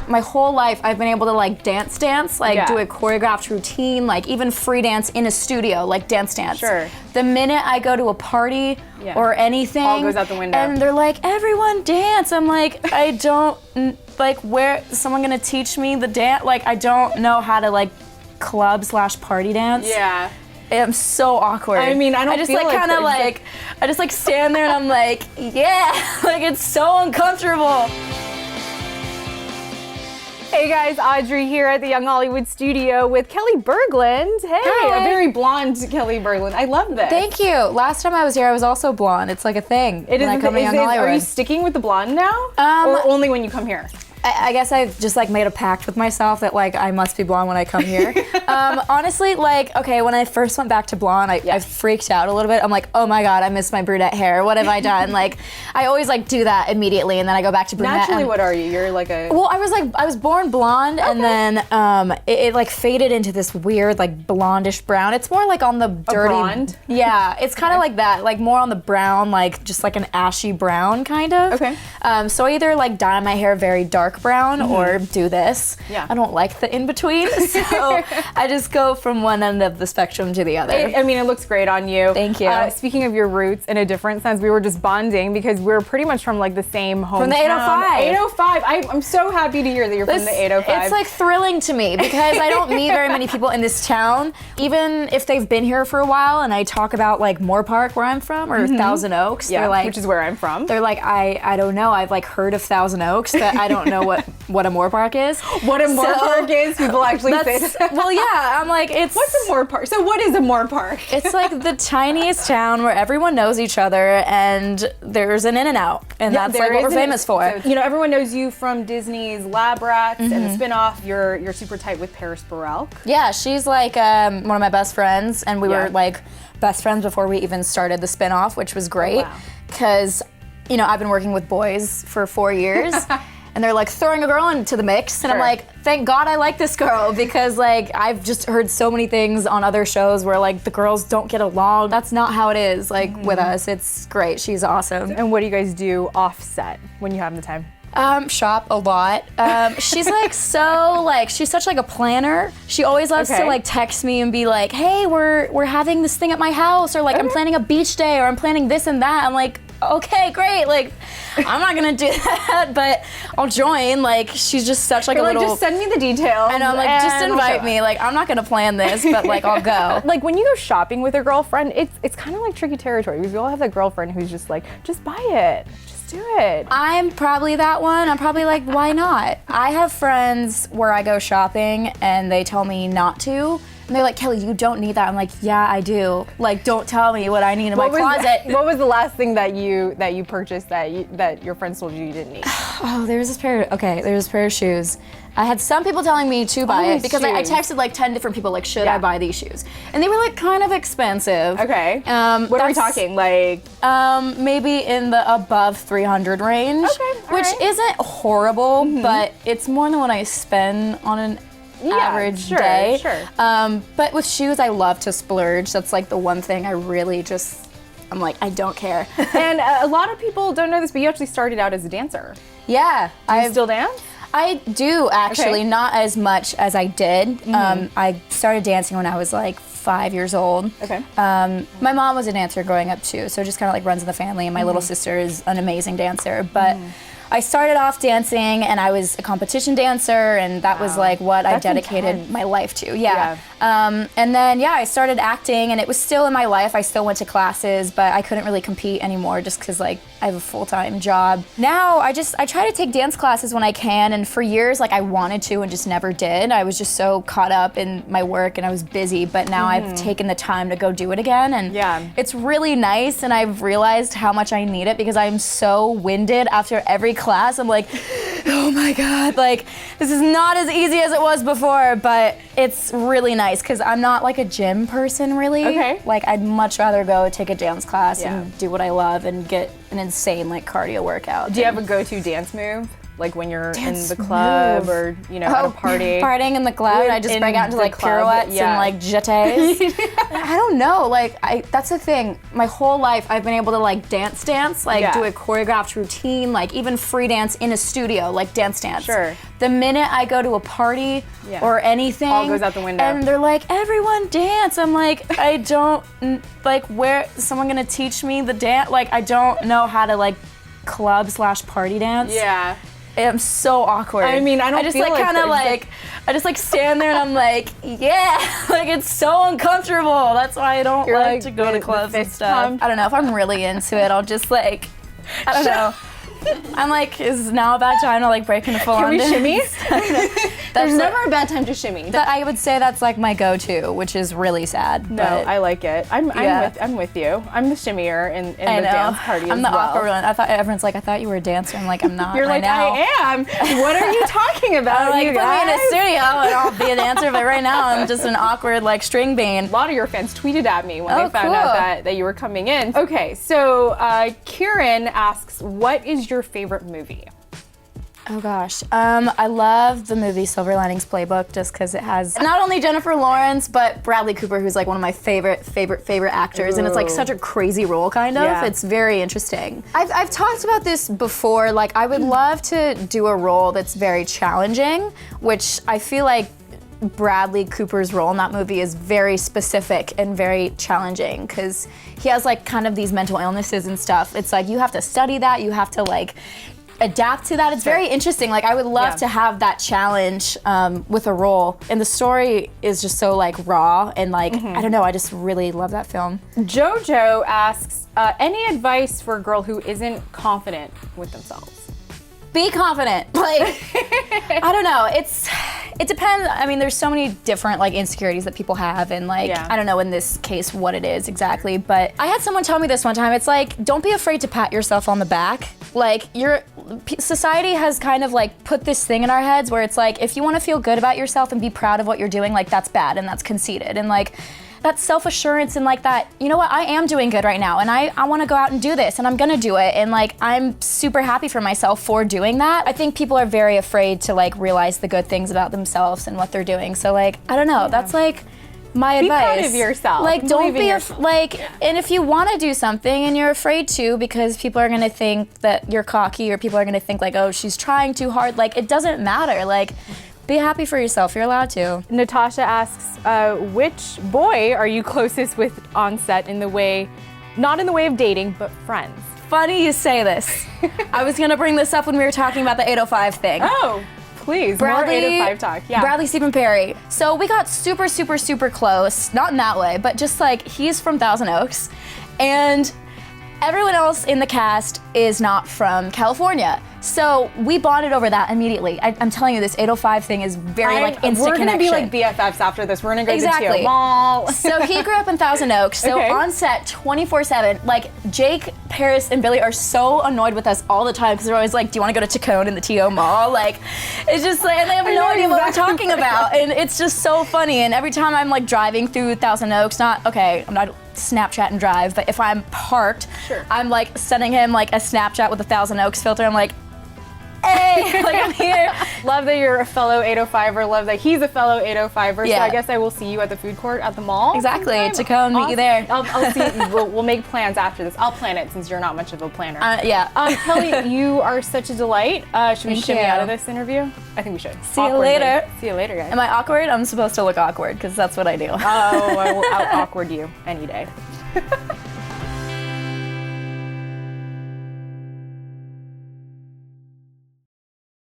my whole life I've been able to like dance, like do a choreographed routine, like even free dance in a studio, like dance. Sure. The minute I go to a party or anything, all goes out the window. And they're like, everyone dance. I'm like, I don't, like, where, is someone gonna teach me the dance? Like, I don't know how to like club/party dance. Yeah. I'm so awkward. I mean, I just like kind of like, I just like stand there and I'm like, yeah, like it's so uncomfortable. Hey guys, Audrey here at the Young Hollywood studio with Kelli Berglund. Hey, Hi. A very blonde Kelli Berglund. I love this. Thank you. Last time I was here, I was also blonde. It's like a thing. It is. When I come to Young Hollywood. Are you sticking with the blonde now, or only when you come here? I guess I've just like made a pact with myself that like I must be blonde when I come here. Honestly, like, okay, when I first went back to blonde, I freaked out a little bit. I'm like, oh my God, I miss my brunette hair. What have I done? Like, I always like do that immediately and then I go back to brunette. Naturally, what are you? You're like a... Well, I was born blonde and then it like faded into this weird like blondish brown. It's more like on the dirty... A blonde? Yeah, it's kind of like that, like more on the brown, like just like an ashy brown kind of. Okay. So I either like dye my hair very dark brown or do this. Yeah. I don't like the in-between, so I just go from one end of the spectrum to the other. I mean, it looks great on you. Thank you. Speaking of your roots, in a different sense, we were just bonding because we're pretty much from like the same hometown. From the 805. 805. I'm so happy to hear that you're from the 805. It's like thrilling to me because I don't meet very many people in this town, even if they've been here for a while and I talk about like Moore Park where I'm from or Thousand Oaks. Yeah, they're like, which is where I'm from. They're like, I don't know. I've like heard of Thousand Oaks, but I don't know what a Moore Park is. What a Moore Park is? People actually say that. Well, yeah, I'm like, it's... What's a Moore Park? So what is a Moore Park? It's like the tiniest town where everyone knows each other and there's an In-N-Out. And that's like what we're famous for. So, you know, everyone knows you from Disney's Lab Rats and the spin-off. You're super tight with Paris Burrell. Yeah, she's like one of my best friends and we were like best friends before we even started the spin-off, which was great. Because, you know, I've been working with boys for 4 years. And they're like throwing a girl into the mix. And I'm like, thank God I like this girl because like I've just heard so many things on other shows where like the girls don't get along. That's not how it is like with us. It's great. She's awesome. And what do you guys do offset when you have the time? Shop a lot. She's like she's such like a planner. She always loves to like text me and be like, hey, we're having this thing at my house or like I'm planning a beach day or I'm planning this and that. I'm like, okay, great. Like, I'm not gonna do that, but I'll join. Like, she's just such like a little... just send me the details. I know, I'm like, just invite me. Like, I'm not gonna plan this, but like, I'll go. Like, when you go shopping with a girlfriend, it's kind of like tricky territory because we all have that girlfriend who's just like, just buy it. Just do it. I'm probably that one. I'm probably like, why not? I have friends where I go shopping and they tell me not to. And they're like, Kelli, you don't need that. I'm like, yeah, I do. Like, don't tell me what I need in my closet. What was the last thing that you purchased that your friends told you didn't need? Oh, there's this pair of shoes. I had some people telling me to buy it because I texted like 10 different people like, should I buy these shoes? And they were like kind of expensive. Okay. What are we talking? Like maybe in the above 300 range. Okay. Which isn't horrible, but it's more than what I spend on an average day. Sure. But with shoes, I love to splurge. That's like the one thing I really just, I'm like, I don't care. And a lot of people don't know this, but you actually started out as a dancer. Yeah. Do you still dance? I do actually, not as much as I did. I started dancing when I was like 5 years old. Okay. My mom was a dancer growing up too, so it just kind of like runs in the family, and my little sister is an amazing dancer. But I started off dancing and I was a competition dancer, and that was like what I dedicated my life to. Yeah. And then I started acting, and it was still in my life. I still went to classes, but I couldn't really compete anymore just because like I have a full-time job. Now I try to take dance classes when I can, and for years like I wanted to and just never did. I was just so caught up in my work and I was busy, but now I've taken the time to go do it again, and it's really nice, and I've realized how much I need it because I'm so winded after every class. I'm like, oh my God, like this is not as easy as it was before, but it's really nice because I'm not like a gym person really. Okay. Like I'd much rather go take a dance class and do what I love and get an insane like cardio workout. Do you have a go-to dance move? Like when you're in the club or, you know, at a party? Partying in the club, I just break out into like pirouettes and like jetés. I don't know, like that's the thing. My whole life I've been able to like dance, like do a choreographed routine, like even free dance in a studio, like dance. Sure. The minute I go to a party or anything, all goes out the window. And they're like, everyone dance. I'm like, I don't, like, where, is someone gonna teach me the dance? Like, I don't know how to, like, club/party dance. Yeah. I'm so awkward. I mean, I don't I just feel like kind of like, I just like stand there and I'm like, yeah, like it's so uncomfortable. That's why I don't like to go to clubs and stuff. I don't know, if I'm really into it, I'll just like, I don't know. I'm like, is now a bad time to like break into full-on dance? Can we shimmy? There's never a bad time to shimmy. I would say that's like my go-to, which is really sad. No, but I like it. I'm with you. I'm the shimmier in the dance party I'm as the well. awkward one. I thought everyone's like, I thought you were a dancer. I'm like, I'm not. You're right like, now. I am. What are you talking about? I'm like, you put me in a guys? studio and I'll be a dancer. But right now, I'm just an awkward like string bean. A lot of your fans tweeted at me when Oh, they found cool. out that you were coming in. Okay, so Kieran asks, what is your favorite movie? Oh gosh, I love the movie Silver Linings Playbook just because it has not only Jennifer Lawrence but Bradley Cooper, who's like one of my favorite actors, and it's like such a crazy role kind of. Yeah. It's very interesting. I've talked about this before. Like I would love to do a role that's very challenging, which I feel like Bradley Cooper's role in that movie is very specific and very challenging because he has like kind of these mental illnesses and stuff. It's like you have to study that, you have to like adapt to that. It's very interesting. Like I would love to have that challenge with a role, and the story is just so like raw and like I don't know. I just really love that film. Jojo asks, any advice for a girl who isn't confident with themselves? Be confident. Like I don't know. It depends. I mean, there's so many different like insecurities that people have, and like I don't know in this case what it is exactly. But I had someone tell me this one time. It's like, don't be afraid to pat yourself on the back. Like society has kind of like put this thing in our heads where it's like, if you want to feel good about yourself and be proud of what you're doing, like that's bad and that's conceited, and like that self-assurance and like that, you know what, I am doing good right now and I want to go out and do this and I'm gonna do it, and like I'm super happy for myself for doing that. I think people are very afraid to like realize the good things about themselves and what they're doing. So like, I don't know, that's like my advice. Be proud of yourself. Like don't be and if you want to do something and you're afraid to because people are gonna think that you're cocky or people are gonna think like, oh, she's trying too hard, like it doesn't matter. Like be happy for yourself. You're allowed to. Natasha asks, which boy are you closest with on set in the way, not in the way of dating, but friends? Funny you say this. I was gonna bring this up when we were talking about the 805 thing. Oh, please, Bradley, more 805 talk. Yeah. Bradley, Stephen Perry. So we got super, super, super close. Not in that way, but just like he's from Thousand Oaks, and everyone else in the cast is not from California. So we bonded over that immediately. I'm telling you, this 805 thing is very like instant We're gonna connection. be like BFFs after this. We're gonna go to the Exactly. TO Mall. So he grew up in Thousand Oaks. So on set 24/7, like Jake, Paris, and Billy are so annoyed with us all the time because they're always like, "Do you want to go to Chacon in the TO Mall?" Like, it's just like, and they have no idea what we're talking about, and it's just so funny. And every time I'm like driving through Thousand Oaks, I'm not Snapchat and drive, but if I'm parked, I'm like sending him like a Snapchat with a Thousand Oaks filter. I'm like, hey, like I'm here. Love that you're a fellow 805er. Love that he's a fellow 805er. Yeah. So I guess I will see you at the food court at the mall. Exactly. To come meet you there. I'll see. We'll make plans after this. I'll plan it since you're not much of a planner. Yeah. Kelly, you are such a delight. Should we Thank shimmy you. out of this interview? I think we should. See you later. See you later, guys. Am I awkward? I'm supposed to look awkward because that's what I do. Oh, I will out awkward you any day.